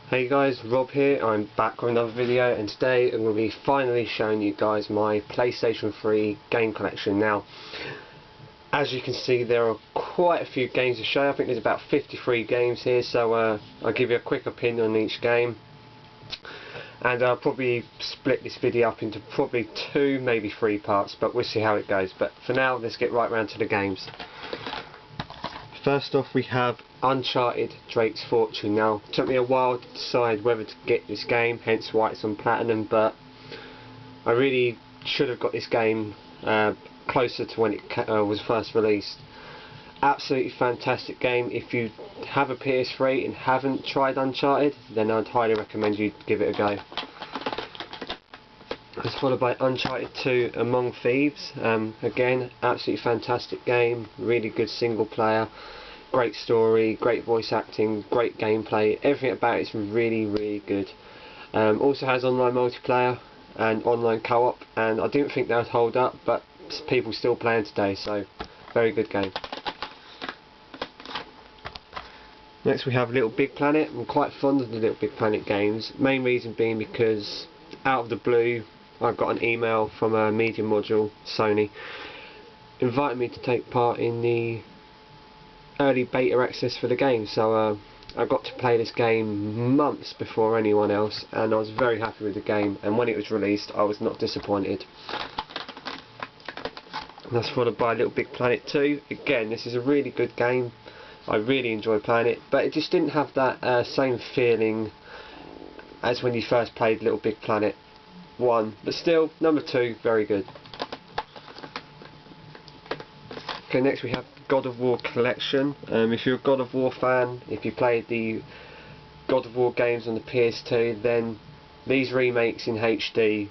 Hey guys, Rob here. I'm back with another video, and today I'm going to be finally showing you guys my PlayStation 3 Game Collection. Now, as you can see, there are quite a few games to show. I think there's about 53 games here, so I'll give you a quick opinion on each game. And I'll probably split this video up into probably 2, maybe 3 parts, but we'll see how it goes. But for now, let's get right round to the games. First off, we have Uncharted Drake's Fortune. Now, it took me a while to decide whether to get this game, hence why it's on Platinum, but I really should have got this game closer to when it was first released. Absolutely fantastic game. If you have a PS3 and haven't tried Uncharted, then I'd highly recommend you give it a go. It's followed by Uncharted 2 Among Thieves. Again, absolutely fantastic game, really good single player, great story, great voice acting, great gameplay, everything about it is really good. Also has online multiplayer and online co-op, and I didn't think that would hold up, but people still playing today, so very good game. Next we have LittleBIG Planet. I'm quite fond of the LittleBIG Planet games, main reason being because out of the blue I've got an email from a media module, Sony, inviting me to take part in the early beta access for the game, so I got to play this game months before anyone else, and I was very happy with the game, and when it was released I was not disappointed. And that's followed by LittleBIG Planet 2. Again, this is a really good game, I really enjoy playing it, but it just didn't have that same feeling as when you first played LittleBIG Planet 1, but still, number 2, very good. Okay, next we have God of War Collection. If you're a God of War fan, if you played the God of War games on the PS2, then these remakes in HD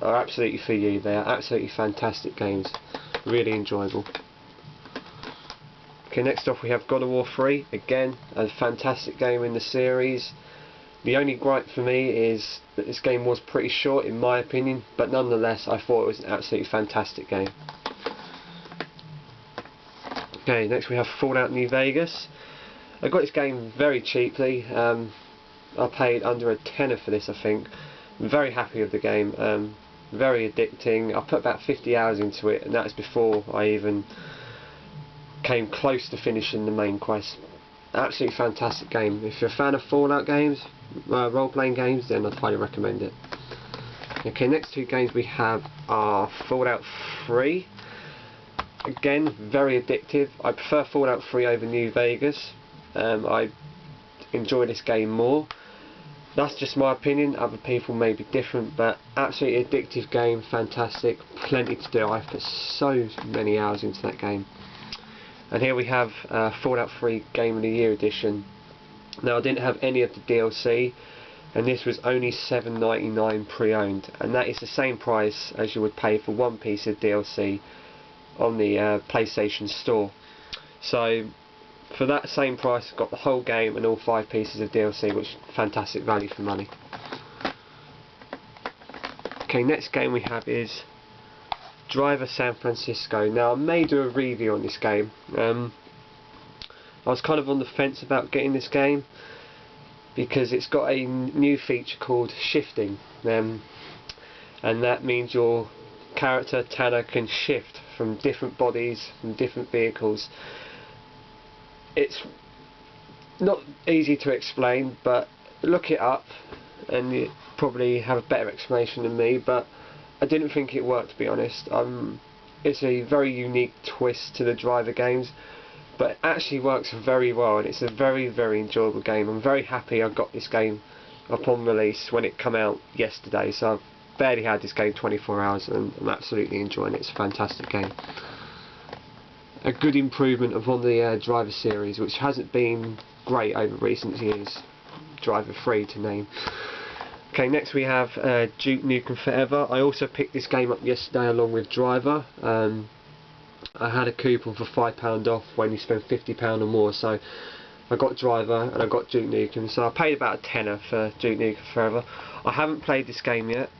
are absolutely for you. They are absolutely fantastic games, really enjoyable. Okay, next off we have God of War 3. Again, a fantastic game in the series. The only gripe for me is that this game was pretty short in my opinion, but nonetheless I thought it was an absolutely fantastic game. Okay, next we have Fallout New Vegas. I got this game very cheaply. I paid under a tenner for this, I think. I'm very happy with the game, very addicting. I put about 50 hours into it, and that was before I even came close to finishing the main quest. Absolutely fantastic game. If you're a fan of Fallout games, role-playing games, then I'd highly recommend it. Okay, next 2 games we have are Fallout 3. Again, very addictive. I prefer Fallout 3 over New Vegas. I enjoy this game more. That's just my opinion, other people may be different, but absolutely addictive game, fantastic, plenty to do. I've put so many hours into that game. And here we have Fallout 3 Game of the Year Edition. Now, I didn't have any of the DLC, and this was only $7.99 pre-owned, and that is the same price as you would pay for one piece of DLC on the PlayStation Store. So for that same price I got the whole game and all 5 pieces of DLC, which is fantastic value for money. Okay, next game we have is Driver San Francisco. Now, I may do a review on this game. I was kind of on the fence about getting this game because it's got a new feature called shifting, and that means your character Tanner can shift from different bodies, from different vehicles. It's not easy to explain, but look it up and you probably have a better explanation than me, but I didn't think it worked, to be honest. It's a very unique twist to the Driver games, but it actually works very well, and it's a very enjoyable game. I'm very happy I got this game upon release when it came out yesterday, so I've barely had this game 24 hours and I'm absolutely enjoying it. It's a fantastic game. A good improvement upon the Driver series, which hasn't been great over recent years. Driver 3 to name. Okay, next we have Duke Nukem Forever. I also picked this game up yesterday along with Driver. I had a coupon for £5 off when you spend £50 or more, so I got Driver and I got Duke Nukem, so I paid about a tenner for Duke Nukem Forever. I haven't played this game yet.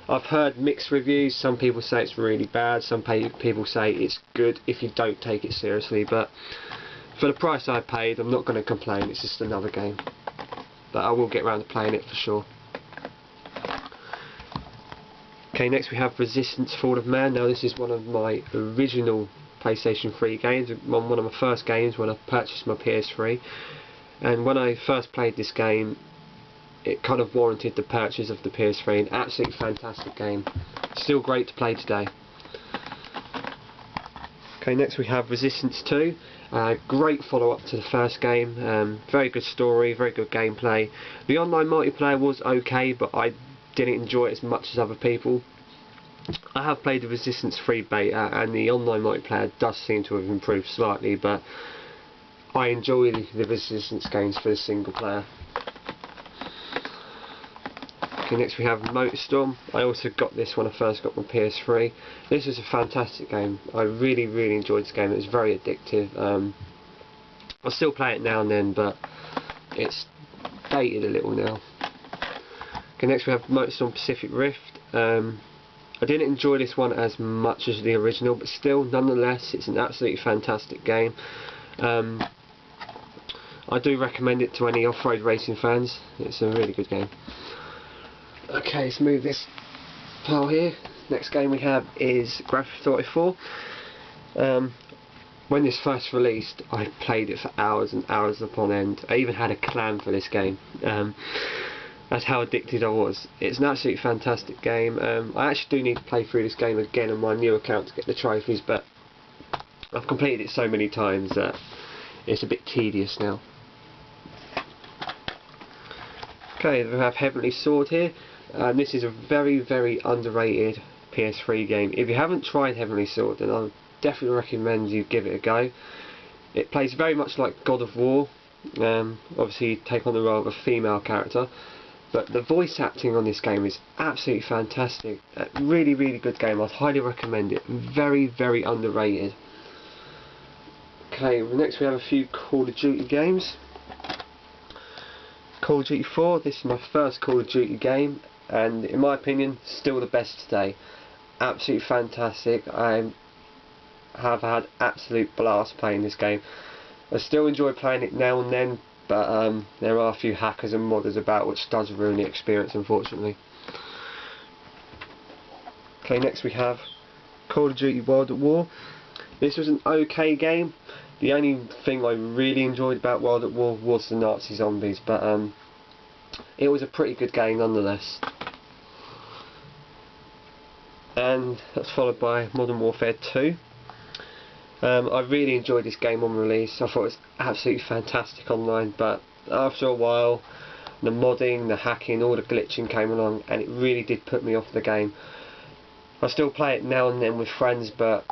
I've heard mixed reviews. Some people say it's really bad, some people say it's good if you don't take it seriously, but for the price I paid I'm not going to complain. It's just another game. but I will get around to playing it for sure. Okay, next we have Resistance: Fall of Man. Now this is one of my original PlayStation 3 games, one of my first games when I purchased my PS3, and when I first played this game it kind of warranted the purchase of the PS3. An absolutely fantastic game, still great to play today. Okay, next we have Resistance 2, great follow up to the first game, very good story, very good gameplay. The online multiplayer was okay, but I didn't enjoy it as much as other people. I have played the Resistance 3 beta and the online multiplayer does seem to have improved slightly, but I enjoy the Resistance games for the single player. Okay, next we have Motorstorm. I also got this when I first got my PS3. This is a fantastic game. I really enjoyed this game. It was very addictive. I still play it now and then, but it's dated a little now. Okay, next we have Motorstorm Pacific Rift. I didn't enjoy this one as much as the original, but still, nonetheless, it's an absolutely fantastic game. I do recommend it to any off-road racing fans. It's a really good game. Okay, let's move this file here. Next game we have is Grand Theft Auto 4. When this first released, I played it for hours and hours upon end. I even had a clan for this game. That's how addicted I was. It's an absolutely fantastic game. I actually do need to play through this game again on my new account to get the trophies, but I've completed it so many times that it's a bit tedious now. Okay, we have Heavenly Sword here. This is a very underrated PS3 game. If you haven't tried Heavenly Sword, then I would definitely recommend you give it a go. It plays very much like God of War. Obviously you take on the role of a female character, but the voice acting on this game is absolutely fantastic. Really good game. I'd highly recommend it. Very underrated. Okay, next we have a few Call of Duty games. Call of Duty 4, this is my first Call of Duty game, and in my opinion, still the best today. Absolutely fantastic. I have had absolute blast playing this game. I still enjoy playing it now and then, but there are a few hackers and modders about, which does ruin the experience, unfortunately. Okay, next we have Call of Duty World at War. This was an okay game. The only thing I really enjoyed about World at War was the Nazi zombies, but it was a pretty good game nonetheless. And that's followed by Modern Warfare 2. I really enjoyed this game on release. I thought it was absolutely fantastic online, but after a while the modding, the hacking, all the glitching came along, and it really did put me off the game. I still play it now and then with friends, but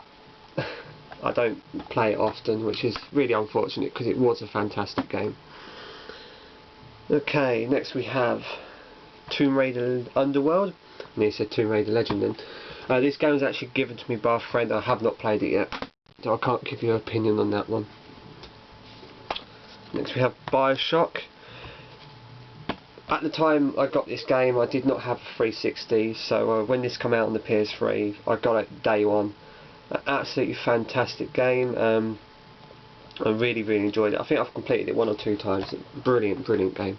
I don't play it often, which is really unfortunate because it was a fantastic game. Okay, next we have Tomb Raider Underworld. I nearly said Tomb Raider Legend then. This game was actually given to me by a friend. I have not played it yet, so I can't give you an opinion on that one. Next we have Bioshock. At the time I got this game, I did not have a 360, so when this came out on the PS3, I got it day one. An absolutely fantastic game. I really enjoyed it. I think I've completed it 1 or 2 times. Brilliant game.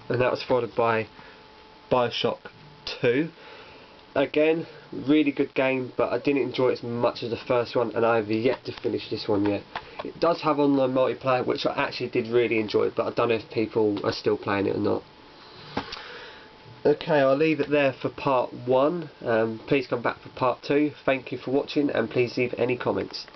And that was followed by Bioshock 2. Again, really good game, but I didn't enjoy it as much as the first one, and I have yet to finish this one yet. It does have online multiplayer, which I actually did really enjoy, but I don't know if people are still playing it or not. Okay, I'll leave it there for part 1. Please come back for part 2. Thank you for watching, and please leave any comments.